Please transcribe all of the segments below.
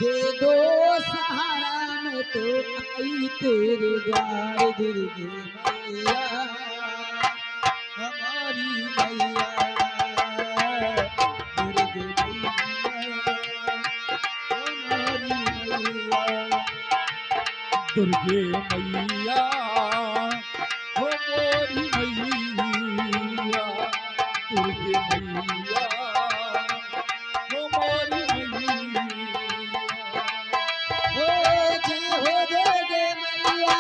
दे दो सहारा मैं तो आई तेरे द्वार दुर्गे मैया हमारी मैया दुर्गे मैया हमारी मैया दुर्गे मैया हो मोरी मैया दुर्गे मैया हो मोरी मैया हो जय हो दुर्गे मैया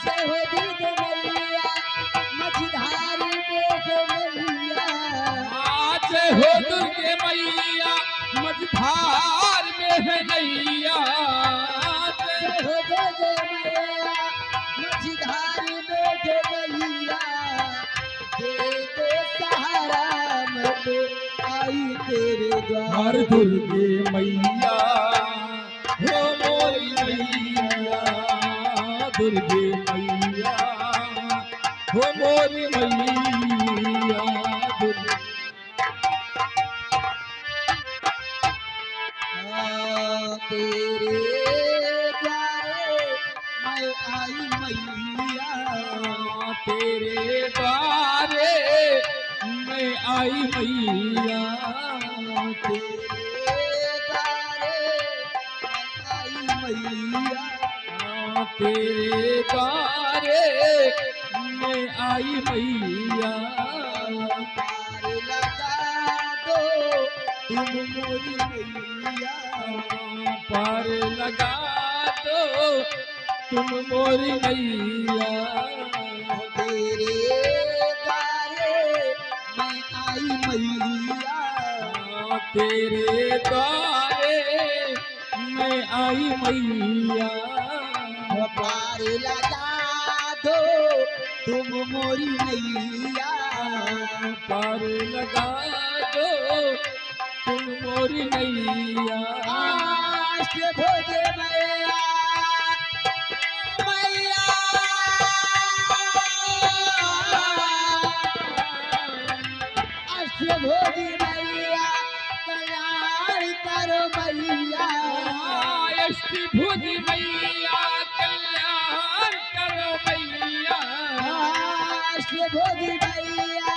जय हो दुर्गे मैया मझधारी मेघ मैया जय हो दुर्गे मैया मझधार में है नैया जय हो दुर्गे मैया मझधारी मेघ मैया दे दो सहारा मैं तो आई तेरे द्वार हर दुर्गे मैया हो मोरी मैया दुर्गे मैया हो मोरी मैया दुर्गे तेरे द्वारे मैं आई मैया तेरे द्वारे मैं आई मैया तेरे द्वारे मैं आई मैया तेरे द्वारे मैं आई मैया पार लगा दो तुम मोरी मैया पार लगा दो तुम मोरी मैया तेरे द्वारे मैं आई मैया तेरे द्वारे मैं आई मैया पार लगा दो तुम मोरी मैया पार लगा दो तुम मोरी मैया आश भोगे मैया मैया आश भोगी मैया कल्याण करो मैया अष्टभुज मैया कल्याण करो मैया आश भोगी मैया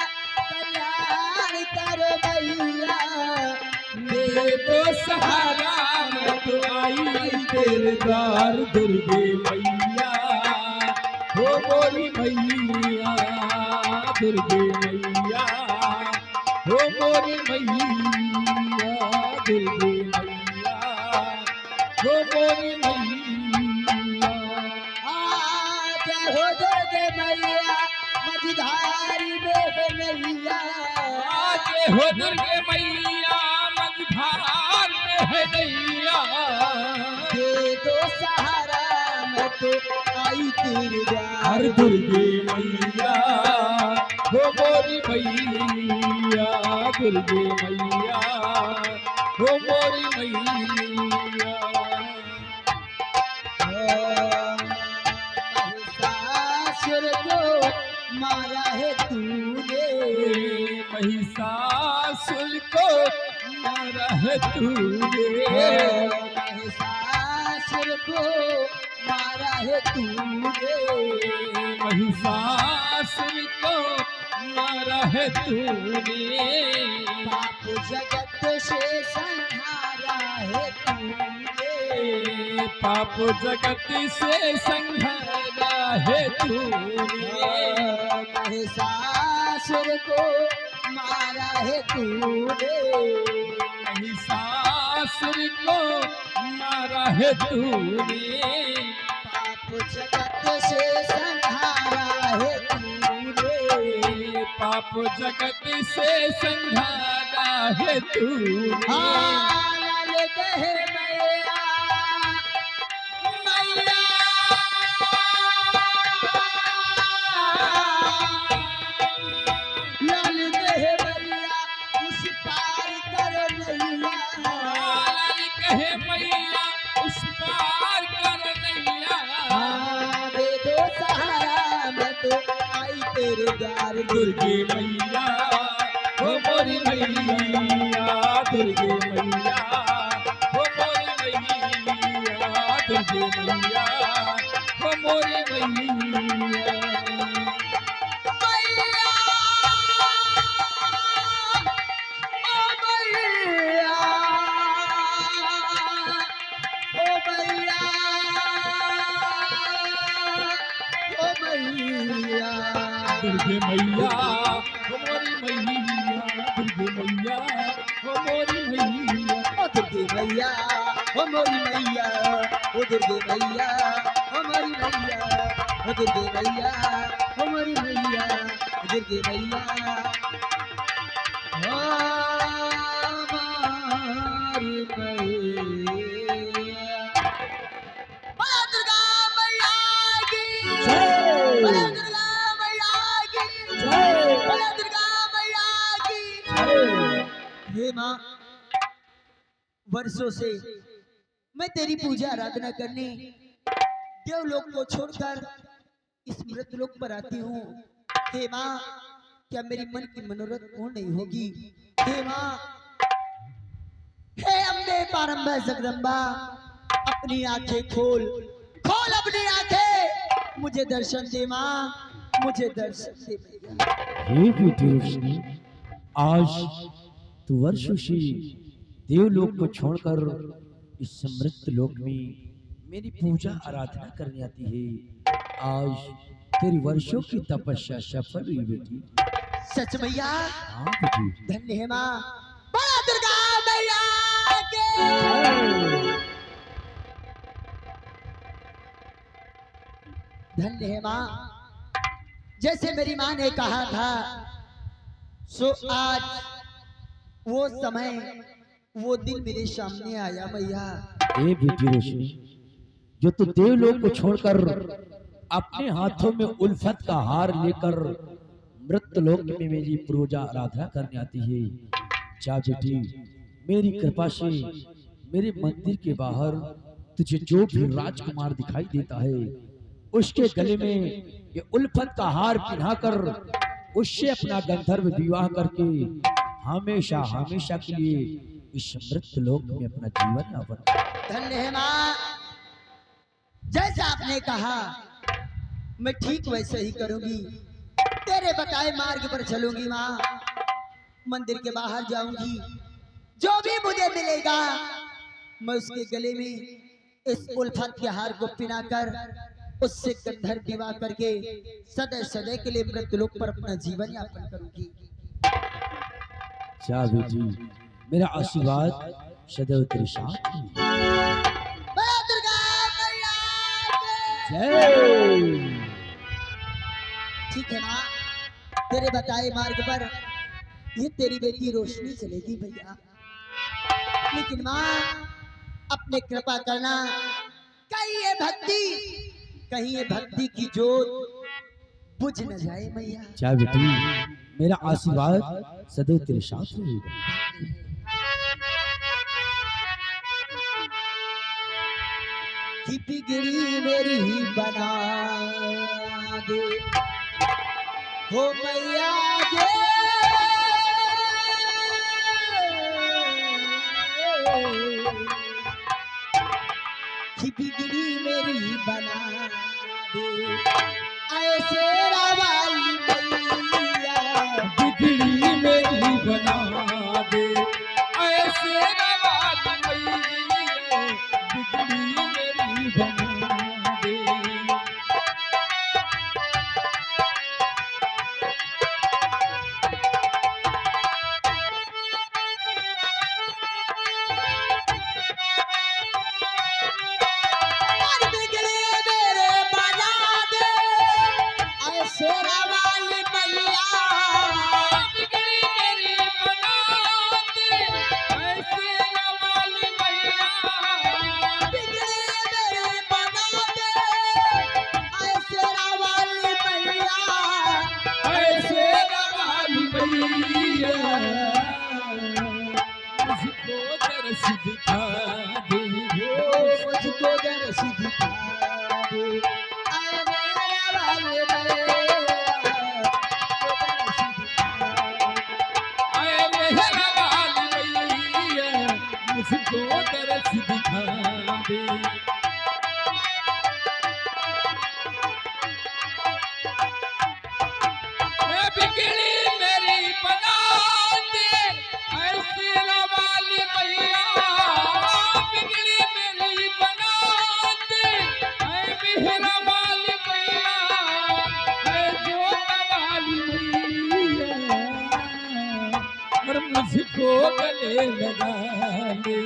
कल्याण करो मैया दे दो सहारा मैं तो आई तेरे द्वार दुर्गे मैया हो मोरी मैया दुर्गे मैया हो मोरी मैया दुर्गे मैया हो मोरी मैया जय हो दुर्गे मैया मझधारी मेघ मैया जय हो दुर्गे मैया मझधार में है नैया दे दो सहारा मैं तो आई तेरे द्वार हर दुर्गे मैया हो मोरी मैया दुर्गे मैया हो मोरी मैया महिषासुर को मारा है तूने महिषासुर को मारा है तूने महिषासुर को मारा है तूने महिषासुर को मारा है तूने पाप जगत से संहारा है तूने पाप जगत से संहारा है तूने महिषासुर को मारा है तूने महिषासुर को मारा है तूने पाप जगत से संहारा है तूने पाप जगत से संहारा है तूने लाल कहे मैया मैया लाल कहे मैया उस पार कर नैया लाल कहे मैया उस पार कर नैया दे दो सहारा मैं तो आई तेरे द्वार दुर्गे मैया हो मोरी मैया दुर्गे मैया हो मोरी मैया दुर्गे मैया हो मोरी मैया मैया ओ मैया ओ मैया ओ मैया दुर्गे मैया हो मोरी मैया दुर्गे मैया हो मोरी मैया ओ दुर्गे मैया ओ मोरी मैया ओ दुर्गे मैया ओ मोरी मैया ओ दुर्गे मैया ओ मोरी मैया ओ दुर्गे मैया ओ मोरी मैया बोलो दुर्गा मैया की जय बोलो दुर्गा मैया की जय बोलो दुर्गा मैया की हे माँ वर्षों से मैं तेरी पूजा आराधना करने देवलोक को छोड़कर इस मृतलोक पर आती हूँ। हे माँ क्या मेरी मन की मनोरथ पूर्ण नहीं होगी? हे माँ हे अम्बे पारंबा जगदम्बा अपनी आंखें खोल खोल अपनी आंखें मुझे दर्शन दे माँ मुझे दर्शन दे मैया। हे बेटी रोशनी, आज तू वर्षों से देवलोक को छोड़कर इस समृद्ध लोक में मेरी पूजा आराधना करने आती है। आज तेरी वर्षों की तपस्या सफल हुई बेटी। सच मैया हाँ बेटी। धन्य है माँ बोलो दुर्गा मैया के धन्य है माँ जैसे मेरी माँ ने कहा था सो आज वो समय वो दिन मेरे सामने आया मैया। हे बेटी रोशनी, जो तू देवलोक को छोड़कर अपने हाथों में उल्फत का हार लेकर मृतलोक में मेरी पूजा आराधना करने आती है, जा बेटी मेरी कृपा से मेरे मंदिर के बाहर तुझे जो भी राजकुमार दिखाई देता है उसके गले में ये उल्फत का हार पहनाकर उससे अपना गंधर्व विवाह करके हमेशा हमेशा के लिए इस मृतलोक में अपना जीवन यापन कर। धन्य है माँ जैसा आपने कहा मैं ठीक वैसे ही करूंगी तेरे बताए मार्ग पर चलूंगी माँ मंदिर के बाहर जाऊंगी जो भी मुझे मिलेगा मैं उसके गले में इस उल्फत के हार को पिनाकर उससे गंधर्व विवाह करके सदैव सदैव के लिए मृतलोक पर अपना जीवन यापन करूंगी। जा बेटी मेरा आशीर्वाद सदैव तेरे साथ है। बोलो दुर्गा मैया की जय। ठीक है माँ तेरे बताए मार्ग पर ये तेरी बेटी रोशनी चलेगी भैया लेकिन माँ अपने कृपा करना कहीं ये भक्ति की जोत बुझ न जाए मैया। जा बेटी मेरा आशीर्वाद सदैव तेरे साथ रहेगा। कि बिगड़ी मेरी बना दे हो मैया जे कि बिगड़ी मेरी बना दे ऐसे वाली मैया बिगड़ी मेरी बना दे ऐसे नवाज मैया बिगड़ी मेरी बना दे और बिगड़ी मेरे बना दे ऐसे वाली मैया बिगड़ी मेरी बना दे ऐसे नवाज मैया बिगड़ी मेरे बना दे ऐसे वाली मैया ऐसे नवाज मैया मुझको दर्श दिखा दे मुझको दर्श दिखा दे आए मेरे वाले मैया मुझको दर्श दिखा दे। आए मेहरा वाली मैया मुझको दर्श दिखा दे। ए बिगड़ी मेरी बना दे ऐसे वाली मैया, बिगड़ी मेरी बना दे ऐ मेहरा वाली मैया, ऐ जोत वाली मैया, और मुझको गले लगा ले,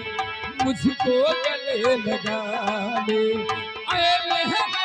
मुझको गले लगा ले, ऐ मेहरा